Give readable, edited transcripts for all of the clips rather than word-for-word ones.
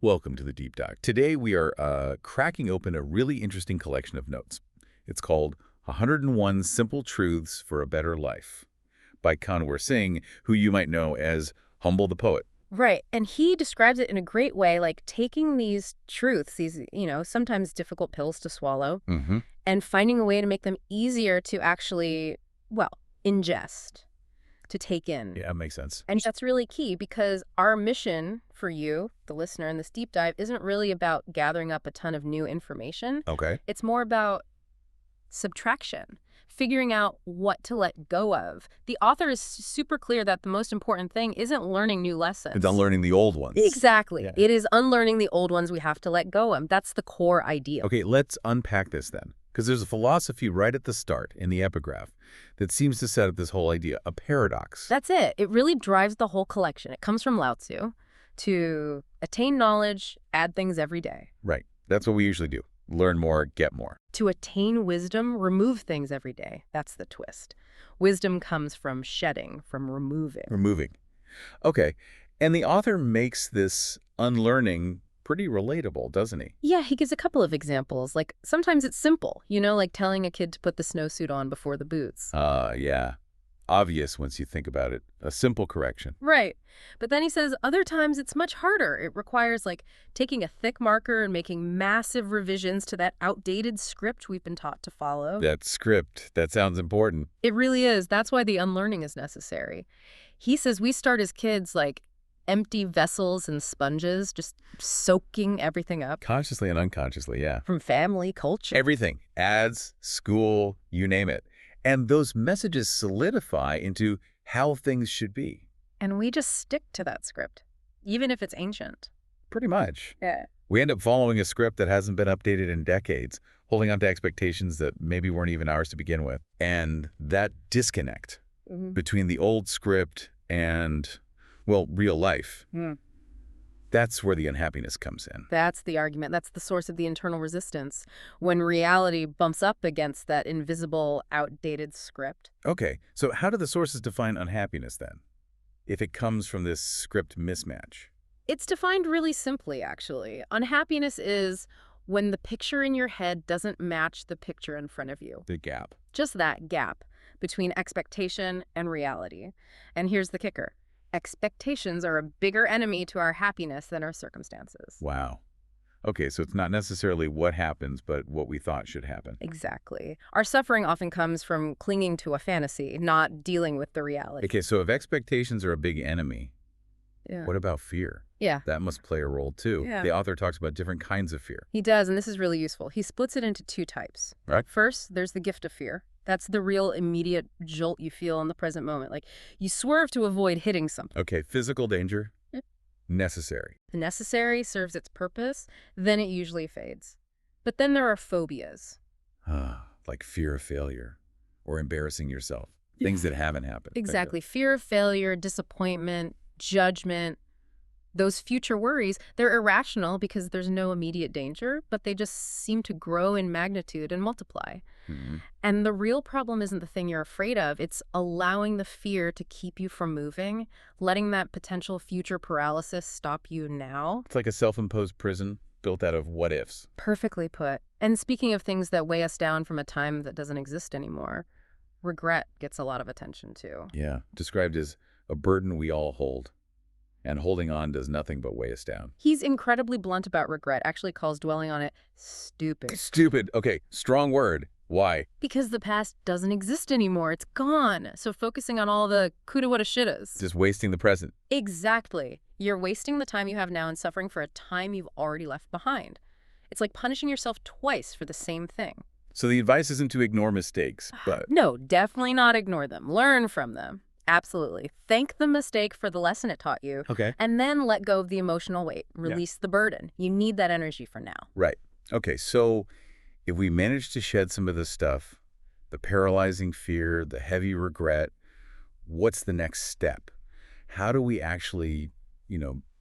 Welcome to the Deep Dive. Today we are cracking open a really interesting collection of notes. It's called 101 Simple Truths for a Better Life by Kanwer Singh, who you might know as Humble the Poet. Right. And he describes it in a great way, like taking these truths, these, sometimes difficult pills to swallow, Mm-hmm. and finding a way to make them easier to actually, well, ingest, to take in. Yeah, makes sense. And that's really key because our mission for you, the listener, in this deep dive isn't really about gathering up a ton of new information. Okay. It's more about subtraction, figuring out what to let go of. The author is super clear that the most important thing isn't learning new lessons. It's unlearning the old ones. Exactly. Yeah. It is unlearning the old ones we have to let go of. That's the core idea. Okay, let's unpack this then, because there's a philosophy right at the start in the epigraph that seems to set up this whole idea, a paradox. That's it. It really drives the whole collection. It comes from Lao Tzu. To attain knowledge, add things every day. Right. That's what we usually do. Learn more, get more. To attain wisdom, remove things every day. That's the twist. Wisdom comes from shedding, from removing. Removing. Okay. And the author makes this unlearning pretty relatable, doesn't he? Yeah, he gives a couple of examples. Like, sometimes it's simple, like telling a kid to put the snowsuit on before the boots. Yeah. Obvious once you think about it. A simple correction. Right. But then he says other times it's much harder. It requires, like, taking a thick marker and making massive revisions to that outdated script we've been taught to follow. That script, that sounds important. It really is. That's why the unlearning is necessary. He says we start as kids like empty vessels and sponges, just soaking everything up. Consciously and unconsciously, yeah. From family, culture. Everything. Ads, school, you name it. And those messages solidify into how things should be. And we just stick to that script, even if it's ancient. Pretty much. Yeah. We end up following a script that hasn't been updated in decades, holding on to expectations that maybe weren't even ours to begin with. And that disconnect between the old script and, well, real life, that's where the unhappiness comes in. That's the argument. That's the source of the internal resistance. When reality bumps up against that invisible, outdated script. Okay, so how do the sources define unhappiness then, if it comes from this script mismatch? It's defined really simply, actually. Unhappiness is when the picture in your head doesn't match the picture in front of you. The gap. Just that gap between expectation and reality. And here's the kicker. Expectations are a bigger enemy to our happiness than our circumstances. Wow. Okay, so it's not necessarily what happens, but what we thought should happen. Exactly. Our suffering often comes from clinging to a fantasy, not dealing with the reality. Okay, so if expectations are a big enemy, what about fear? Yeah. That must play a role too. Yeah. The author talks about different kinds of fear. He does, and this is really useful. He splits it into two types. Right. First, there's the gift of fear. That's the real immediate jolt you feel in the present moment. Like, you swerve to avoid hitting something. Okay, physical danger, necessary. The necessary serves its purpose, then it usually fades. But then there are phobias. Like fear of failure or embarrassing yourself. Things that haven't happened. Exactly. Fear of failure, disappointment, judgment. Those future worries, they're irrational because there's no immediate danger, but they just seem to grow in magnitude and multiply. And the real problem isn't the thing you're afraid of. It's allowing the fear to keep you from moving, letting that potential future paralysis stop you now. It's like a self-imposed prison built out of what-ifs. Perfectly put. And speaking of things that weigh us down from a time that doesn't exist anymore, regret gets a lot of attention too. Yeah, described as a burden we all hold. And holding on does nothing but weigh us down. He's incredibly blunt about regret, actually calls dwelling on it stupid. Stupid. Okay, strong word. Why? Because the past doesn't exist anymore. It's gone. So focusing on all the coulda, woulda, shouldas. Just wasting the present. Exactly. You're wasting the time you have now and suffering for a time you've already left behind. It's like punishing yourself twice for the same thing. So the advice isn't to ignore mistakes, but... No, definitely not ignore them. Learn from them. Absolutely. Thank the mistake for the lesson it taught you. Okay. And then let go of the emotional weight. Release the burden. You need that energy for now. Right. Okay, so if we manage to shed some of this stuff, the paralyzing fear, the heavy regret, what's the next step? How do we actually,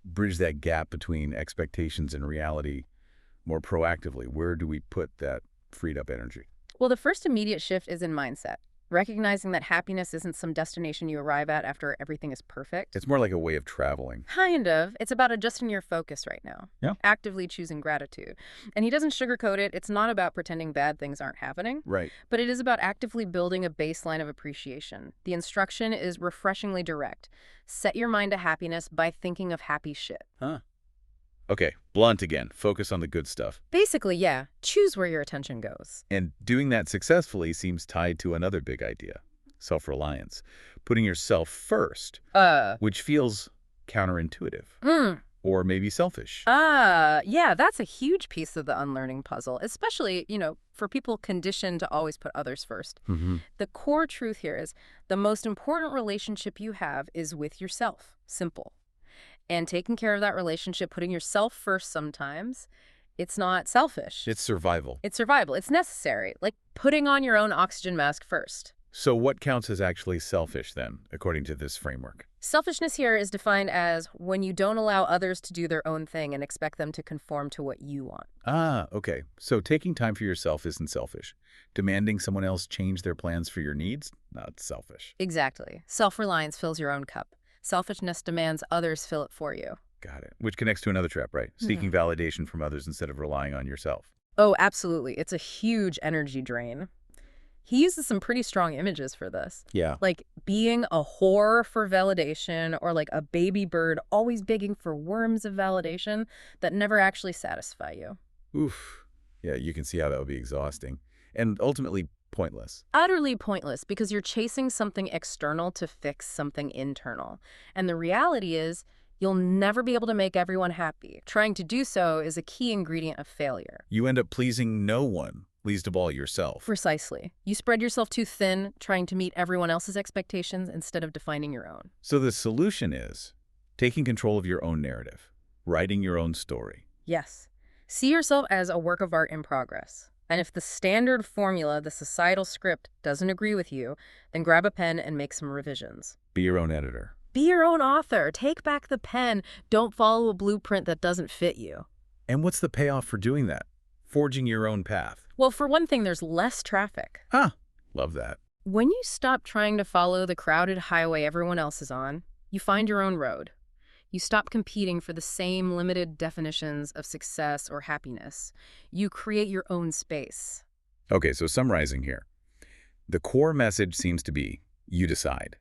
bridge that gap between expectations and reality more proactively? Where do we put that freed up energy? Well, the first immediate shift is in mindset. Recognizing that happiness isn't some destination you arrive at after everything is perfect. It's more like a way of traveling. Kind of. It's about adjusting your focus right now. Yeah. Actively choosing gratitude. And he doesn't sugarcoat it. It's not about pretending bad things aren't happening. Right. But it is about actively building a baseline of appreciation. The instruction is refreshingly direct. Set your mind to happiness by thinking of happy shit. Huh. Okay, blunt again. Focus on the good stuff. Basically, yeah, choose where your attention goes. And doing that successfully seems tied to another big idea, self-reliance. Putting yourself first, which feels counterintuitive. Or maybe selfish. Yeah, that's a huge piece of the unlearning puzzle, especially, for people conditioned to always put others first. The core truth here is the most important relationship you have is with yourself. Simple. And taking care of that relationship, putting yourself first sometimes, it's not selfish. It's survival. It's survival. It's necessary. Like putting on your own oxygen mask first. So what counts as actually selfish then, according to this framework? Selfishness here is defined as when you don't allow others to do their own thing and expect them to conform to what you want. Okay. So taking time for yourself isn't selfish. Demanding someone else change their plans for your needs? Not selfish. Exactly. Self-reliance fills your own cup. Selfishness demands others fill it for you. Got it. Which connects to another trap, right? Seeking validation from others instead of relying on yourself. Oh, absolutely. It's a huge energy drain. He uses some pretty strong images for this. Yeah. Like being a whore for validation or like a baby bird always begging for worms of validation that never actually satisfy you. Oof. Yeah, you can see how that would be exhausting. And ultimately pointless. Utterly pointless because you're chasing something external to fix something internal. And the reality is you'll never be able to make everyone happy. Trying to do so is a key ingredient of failure. You end up pleasing no one, least of all yourself. Precisely. You spread yourself too thin, trying to meet everyone else's expectations instead of defining your own. So the solution is taking control of your own narrative, writing your own story. Yes. See yourself as a work of art in progress. And if the standard formula, the societal script, doesn't agree with you, then grab a pen and make some revisions. Be your own editor. Be your own author. Take back the pen. Don't follow a blueprint that doesn't fit you. And what's the payoff for doing that? Forging your own path. Well, for one thing, there's less traffic. Love that. When you stop trying to follow the crowded highway everyone else is on, you find your own road. You stop competing for the same limited definitions of success or happiness. You create your own space. Okay, so summarizing here. The core message seems to be, you decide.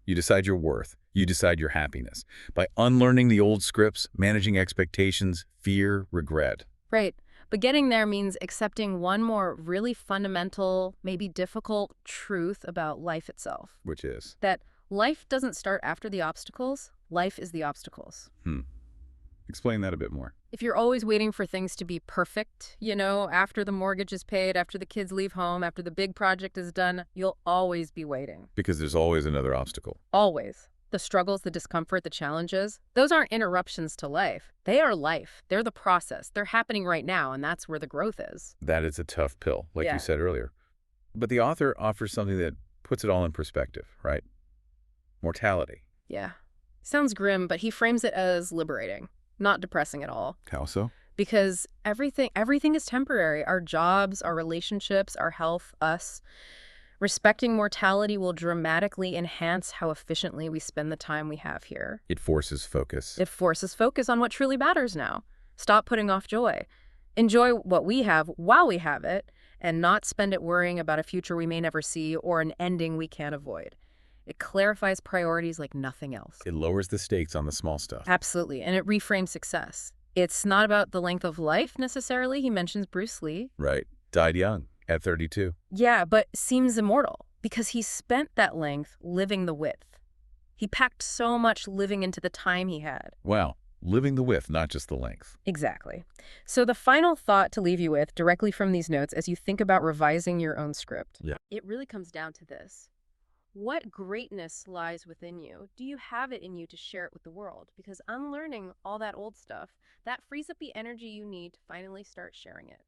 You decide your worth. You decide your happiness. By unlearning the old scripts, managing expectations, fear, regret. Right. But getting there means accepting one more really fundamental, maybe difficult truth about life itself. Which is? That life doesn't start after the obstacles. Life is the obstacles. Explain that a bit more. If you're always waiting for things to be perfect, after the mortgage is paid, after the kids leave home, after the big project is done, you'll always be waiting. Because there's always another obstacle. Always. The struggles, the discomfort, the challenges, those aren't interruptions to life. They are life. They're the process. They're happening right now, and that's where the growth is. That is a tough pill, like you said earlier. But the author offers something that puts it all in perspective, right? Mortality. Yeah. Sounds grim, but he frames it as liberating, not depressing at all. How so? Because everything is temporary. Our jobs, our relationships, our health, us. Respecting mortality will dramatically enhance how efficiently we spend the time we have here. It forces focus. It forces focus on what truly matters now. Stop putting off joy. Enjoy what we have while we have it, and not spend it worrying about a future we may never see or an ending we can't avoid. It clarifies priorities like nothing else. It lowers the stakes on the small stuff. Absolutely, and it reframes success. It's not about the length of life, necessarily. He mentions Bruce Lee. Right. Died young, at 32. Yeah, but seems immortal, because he spent that length living the width. He packed so much living into the time he had. Wow. Living the width, not just the length. Exactly. So the final thought to leave you with, directly from these notes, as you think about revising your own script, it really comes down to this. What greatness lies within you? Do you have it in you to share it with the world? Because unlearning all that old stuff, that frees up the energy you need to finally start sharing it.